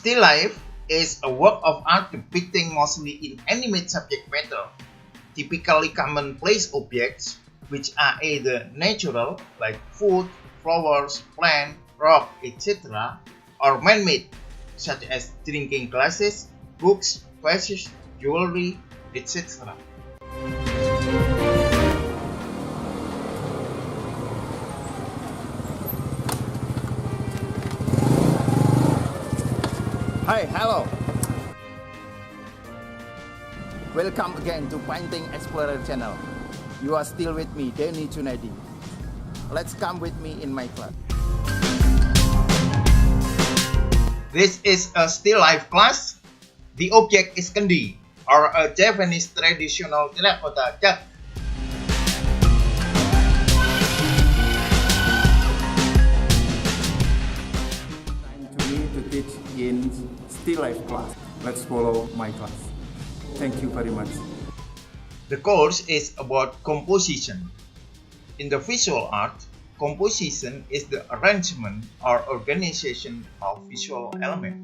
Still life is a work of art depicting mostly inanimate subject matter, typically commonplace objects, which are either natural, like food, flowers, plant, rock, etc., or man-made, such as drinking glasses, books, vases, jewelry, etc. Hi, hello. Welcome again to Painting Explorer channel. You are still with me, Deni Junaedi. Let's come with me in my class. This is a still life class. The object is kendi, or a Javanese traditional terracota jug. Time to me to teach in still life class. Let's follow my class. Thank you very much. The course is about composition. In the visual art, composition is the arrangement or organization of visual elements.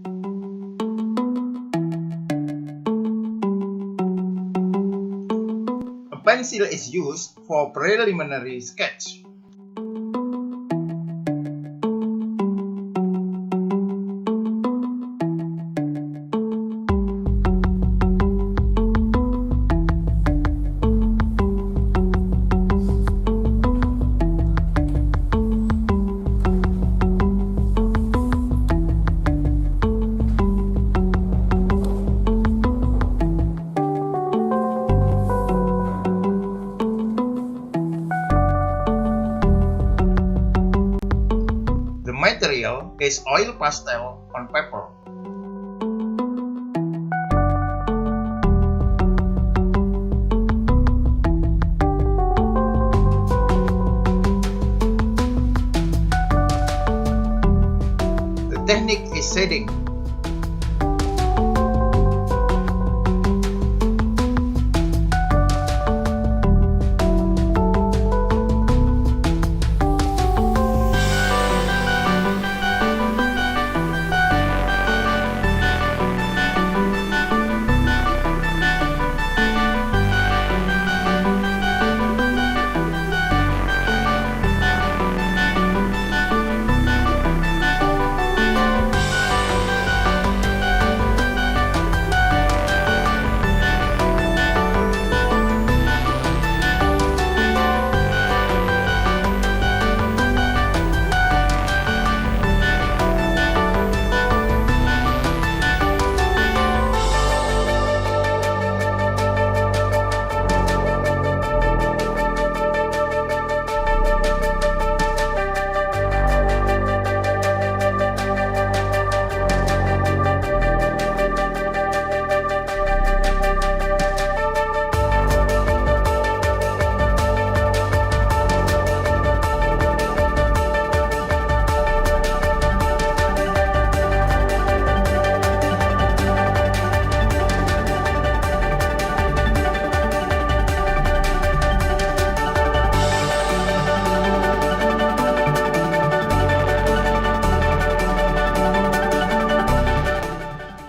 A pencil is used for preliminary sketch. The material is oil pastel on paper. The technique is shading.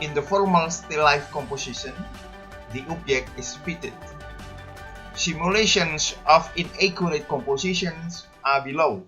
In the formal still life composition, the object is fitted. Simulations of inaccurate compositions are below.